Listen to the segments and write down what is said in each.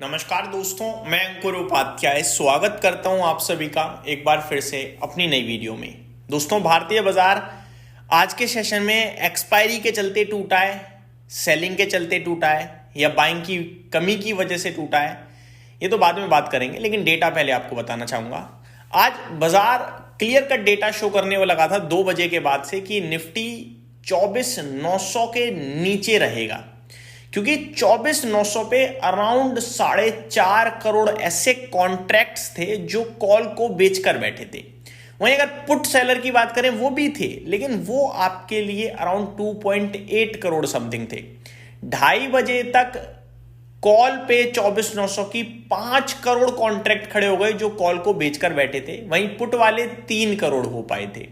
नमस्कार दोस्तों, मैं अंकुर उपाध्याय स्वागत करता हूं आप सभी का एक बार फिर से अपनी नई वीडियो में। दोस्तों, भारतीय बाजार आज के सेशन में एक्सपायरी के चलते टूटा है, सेलिंग के चलते टूटा है या बाइंग की कमी की वजह से टूटा है, ये तो बाद में बात करेंगे, लेकिन डेटा पहले आपको बताना चाहूंगा। आज बाजार क्लियर कट डेटा शो करने वो लगा था 2 बजे के बाद से कि निफ्टी 24,900 के नीचे रहेगा, क्योंकि 24,900 पे अराउंड 4.5 करोड़ ऐसे कॉन्ट्रैक्ट्स थे जो कॉल को बेचकर बैठे थे। वहीं अगर पुट सेलर की बात करें वो भी थे, लेकिन वो आपके लिए अराउंड 2.8 करोड़ समथिंग थे। 2:30 बजे तक कॉल पे 24,900 की 5 करोड़ कॉन्ट्रैक्ट खड़े हो गए जो कॉल को बेचकर बैठे थे। वहीं पुट वाले 3 करोड़ हो पाए थे।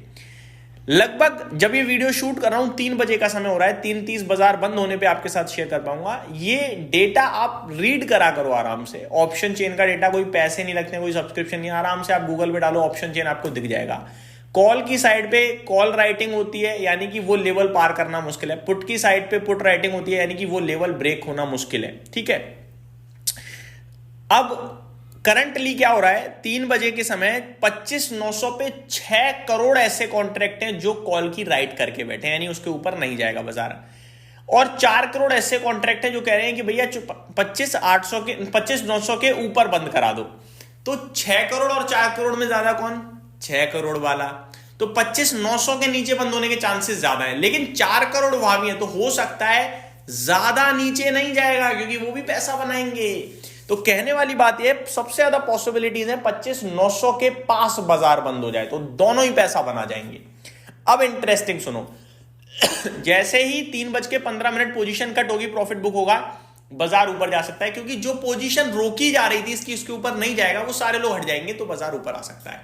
लगभग जब ये वीडियो शूट कर रहा हूं 3 बजे का समय हो रहा है, 3:30 बाजार बंद होने पे आपके साथ शेयर कर पाऊंगा। ये डेटा आप रीड करा करो आराम से। ऑप्शन चेन का डेटा, कोई पैसे नहीं लगते, कोई सब्सक्रिप्शन नहीं, आराम से आप गूगल पे डालो ऑप्शन चेन, आपको दिख जाएगा। कॉल की साइड पे कॉल राइटिंग होती है, यानी कि वो लेवल पार करना मुश्किल है। पुट की साइड पे पुट राइटिंग होती है, यानी कि वो लेवल ब्रेक होना मुश्किल है। ठीक है, अब करंटली क्या हो रहा है, 3 बजे के समय 25,900 पे 6 करोड़ ऐसे कॉन्ट्रैक्ट हैं जो कॉल की राइट करके बैठे हैं, यानी उसके ऊपर नहीं जाएगा बाजार। और 4 करोड़ ऐसे कॉन्ट्रैक्ट हैं जो कह रहे हैं कि भैया 25,900 के ऊपर बंद करा दो। तो 6 करोड़ और 4 करोड़ में ज्यादा कौन? 6 करोड़ वाला। तो 25,900 के नीचे बंद होने के चांसेस ज्यादा है, लेकिन 4 करोड़ वहां भी है, तो हो सकता है ज्यादा नीचे नहीं जाएगा, क्योंकि वो भी पैसा बनाएंगे। तो कहने वाली बात यह, सबसे ज्यादा पॉसिबिलिटीज है 25,900 के पास बाजार बंद हो जाए तो दोनों ही पैसा बना जाएंगे। अब इंटरेस्टिंग सुनो, जैसे ही 3:15 पोजीशन कट होगी, प्रॉफिट बुक होगा, बाजार ऊपर जा सकता है, क्योंकि जो पोजीशन रोकी जा रही थी इसकी, उसके ऊपर नहीं जाएगा, वो सारे लोग हट जाएंगे, तो बाजार ऊपर आ सकता है।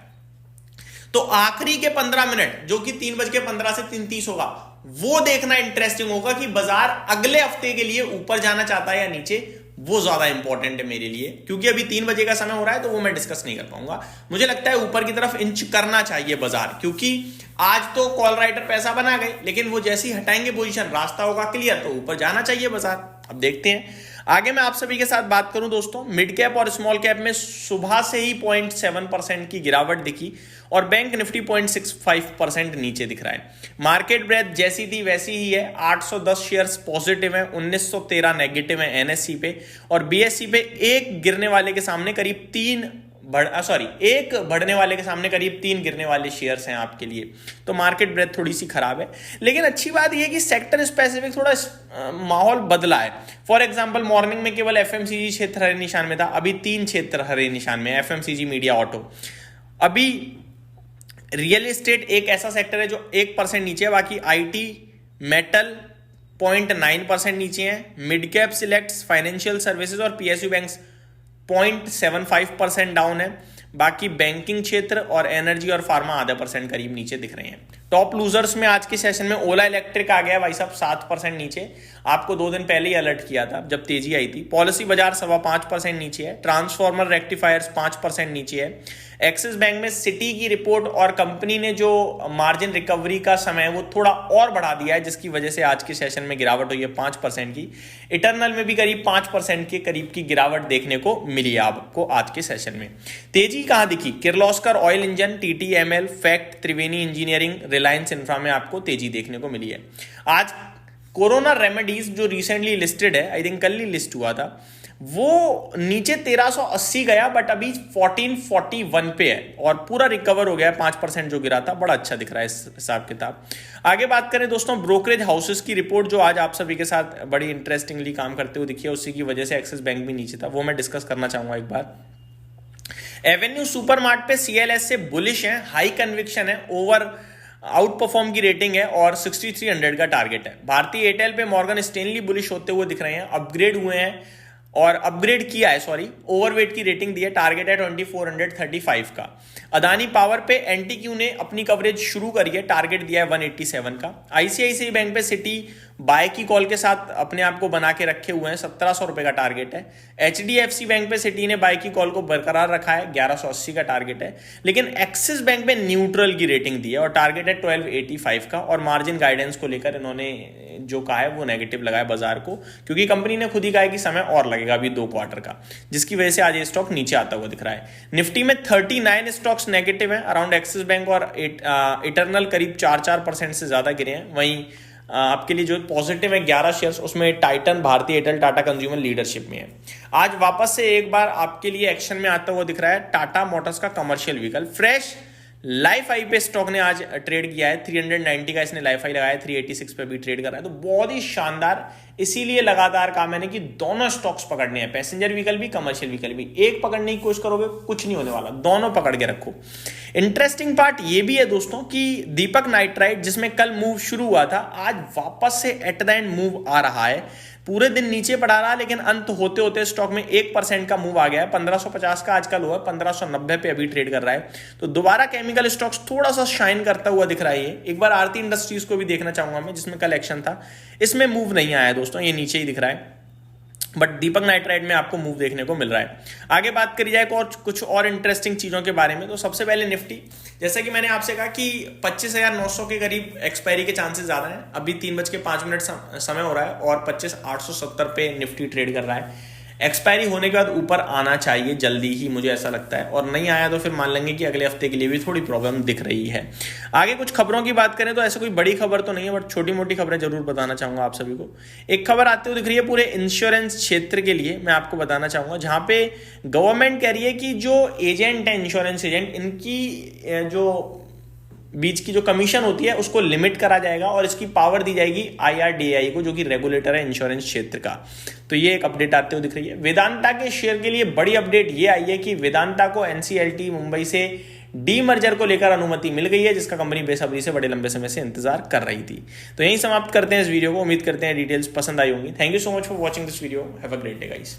तो आखिरी के 15 मिनट जो कि 3:15 से 3:30 होगा, वो देखना इंटरेस्टिंग होगा कि बाजार अगले हफ्ते के लिए ऊपर जाना चाहता है या नीचे। वो ज्यादा इंपॉर्टेंट है मेरे लिए, क्योंकि अभी 3 बजे का समय हो रहा है, तो वो मैं डिस्कस नहीं कर पाऊंगा। मुझे लगता है ऊपर की तरफ इंच करना चाहिए बाजार, क्योंकि आज तो कॉल राइटर पैसा बना गए, लेकिन वो जैसे ही हटाएंगे पोजीशन, रास्ता होगा क्लियर, तो ऊपर जाना चाहिए बाजार। अब देखते हैं आगे। मैं आप सभी के साथ बात करूं दोस्तों, मिड कैप और स्मॉल कैप में सुबह से ही 0.7% की गिरावट दिखी और बैंक निफ्टी 0.65% नीचे दिख रहा है। मार्केट ब्रेथ जैसी थी वैसी ही है। 810 शेयर्स पॉजिटिव है, 1913 नेगेटिव है एनएससी पे, और बीएससी पे एक गिरने वाले के सामने करीब एक बढ़ने वाले के सामने करीब 3 गिरने वाले शेयर्स हैं आपके लिए। तो मार्केट ब्रेथ थोड़ी सी खराब है, लेकिन अच्छी बात यह है कि सेक्टर स्पेसिफिक थोड़ा माहौल बदला है। फॉर एग्जांपल, मॉर्निंग में केवल एफएमसीजी क्षेत्र हरे निशान में था, अभी 3 क्षेत्र हरे निशान में, एफएमसीजी, मीडिया, ऑटो। अभी रियल एस्टेट एक ऐसा सेक्टर है जो 1% नीचे है, बाकी आईटी, मेटल 0.9% नीचे है। Mid cap selects, financial services और पीएसयू बैंक्स 0.75% डाउन है। बाकी बैंकिंग क्षेत्र और एनर्जी और फार्मा आधा % करीब नीचे दिख रहे हैं। टॉप लूजर्स में आज के सेशन में ओला इलेक्ट्रिक आ गया भाई साहब 7% नीचे। आपको 2 दिन पहले ही अलर्ट किया था जब तेजी आई थी। पॉलिसी बाजार 5.25% नीचे है। ट्रांसफॉर्मर रेक्टिफायर्स 5% नीचे है। एक्सिस बैंक में सिटी की रिपोर्ट और कंपनी ने जो मार्जिन रिकवरी का समय वो थोड़ा और बढ़ा दिया है, जिसकी वजह से आज के सेशन में गिरावट हुई है 5% की। इटरनल में भी करीब 5% के करीब की गिरावट देखने को मिली है आपको आज के सेशन में। तेजी कहां दिखी? Kirloskar oil engine, TTML, FACT, Triveni engineering, Reliance infra में आपको तेजी देखने को मिली है। आज कोरोना रेमेडीज जो रिसेंटली लिस्टेड है, आई थिंक कल ही लिस्ट हुआ था, वो नीचे 1380 गया, बट अभी 1441 पे है और पूरा रिकवर हो गया। 5% जो गिरा था, बड़ा अच्छा दिख रहा है इस हिसाब किताब। आगे बात करें दोस्तों, ब्रोकरेज हाउसेस की रिपोर्ट जो आज आप सभी के साथ बड़ी इंटरेस्टिंगली काम करते हुए दिखी है, उसी की वजह से एक्सिस बैंक भी नीचे था, वो मैं डिस्कस करना चाहूंगा एक बार। एवेन्यू सुपरमार्ट पे सीएलएस से बुलिश है, हाई कन्विक्शन है, ओवर आउट परफॉर्म की रेटिंग है और 6300 का टारगेट है। भारतीय एयरटेल पे मॉर्गन स्टैनली बुलिश होते हुए दिख रहे हैं, अपग्रेड हुए हैं और अपग्रेड किया है, ओवरवेट की रेटिंग दी है, टारगेट है 2435 का। अदानी पावर पे एनटीक्यू ने अपनी कवरेज शुरू करी है, टारगेट दिया है 187 का। आईसीआईसीआई बैंक पे सिटी बाय की कॉल के साथ अपने आप को बना के रखे हुए हैं, 1700 रुपए का टारगेट है। एचडीएफसी बैंक पे सिटी ने बाय की कॉल को बरकरार रखा है, 1180 का टारगेट है। लेकिन एक्सिस बैंक पे न्यूट्रल की रेटिंग दी है और टारगेट है 1285 का। और मार्जिन गाइडेंस को लेकर इन्होंने जो कहा है वो नेगेटिव लगाया बाजार को, क्योंकि कंपनी ने खुद ही कहा है कि समय और लगेगा अभी 2 क्वार्टर का, जिसकी वजह से आज ये स्टॉक नीचे आता हुआ दिख रहा है। निफ्टी में 39 स्टॉक्स नेगेटिव है, अराउंड एक्सिस बैंक और इटर्नल करीब 4% से ज्यादा गिरे हैं। वहीं आपके लिए जो पॉजिटिव है 11 शेयर्स, उसमें टाइटन, भारतीय एयरटेल, टाटा कंज्यूमर लीडरशिप में है। आज वापस से एक बार आपके लिए एक्शन में आता हुआ दिख रहा है टाटा मोटर्स का commercial vehicle. Fresh life I पे स्टॉक ने आज ट्रेड किया है, 390 का इसने लाइफ आई लगाया है, 386 पे भी ट्रेड कर रहा है, तो बहुत ही शानदार। इसीलिए लगातार कहा मैंने कि दोनों स्टॉक्स पकड़ने हैं, पैसेंजर व्हीकल भी, कमर्शियल व्हीकल भी। एक पकड़ने की कोशिश करोगे कुछ नहीं होने वाला, दोनों पकड़ के रखो। इंटरेस्टिंग पार्ट ये भी है दोस्तों कि दीपक नाइट्राइट, जिसमें कल मूव शुरू हुआ था, आज वापस से एट द एंड मूव आ रहा है। पूरे दिन नीचे पड़ा रहा, लेकिन अंत होते होते स्टॉक में 1% का मूव आ गया है। 1550 का आजकल हुआ है, 1590 पे अभी ट्रेड कर रहा है। तो दोबारा केमिकल स्टॉक्स थोड़ा सा शाइन करता हुआ दिख रहा है। एक बार आरती इंडस्ट्रीज को भी देखना चाहूंगा मैं, जिसमें कल एक्शन था, इसमें मूव नहीं आया दोस्तों, ये नीचे ही दिख रहा है। बट दीपक नाइट्राइट में आपको मूव देखने को मिल रहा है। आगे बात करी जाए कुछ और इंटरेस्टिंग चीजों के बारे में, तो सबसे पहले निफ्टी, जैसा कि मैंने आपसे कहा कि 25,900 के करीब एक्सपायरी के चांसेस ज्यादा हैं। अभी 3:05 समय हो रहा है और 25,870 पे निफ्टी ट्रेड कर रहा है। एक्सपायरी होने के बाद ऊपर आना चाहिए जल्दी ही, मुझे ऐसा लगता है, और नहीं आया तो फिर मान लेंगे कि अगले हफ्ते के लिए भी थोड़ी प्रॉब्लम दिख रही है। आगे कुछ खबरों की बात करें तो ऐसे कोई बड़ी खबर तो नहीं है, बट छोटी मोटी खबरें जरूर बताना चाहूंगा आप सभी को। एक खबर आते हुए दिख रही है पूरे इंश्योरेंस क्षेत्र के लिए, मैं आपको बताना चाहूंगा, जहां पे गवर्नमेंट कह रही है कि जो एजेंट है, इंश्योरेंस एजेंट, इनकी जो बीच की जो कमीशन होती है उसको लिमिट करा जाएगा और इसकी पावर दी जाएगी IRDAI को, जो कि रेगुलेटर है इंश्योरेंस क्षेत्र का। तो ये एक अपडेट आते हुए दिख रही है। वेदांता के शेयर के लिए बड़ी अपडेट ये आई है कि वेदांता को NCLT मुंबई से डीमर्जर को लेकर अनुमति मिल गई है, जिसका कंपनी बेसब्री से बड़े लंबे समय से इंतजार कर रही थी। तो यहीं समाप्त करते हैं इस वीडियो को। उम्मीद करते हैं डिटेल्स पसंद आई होंगी। Thank you so much for watching this video. Have a great day guys.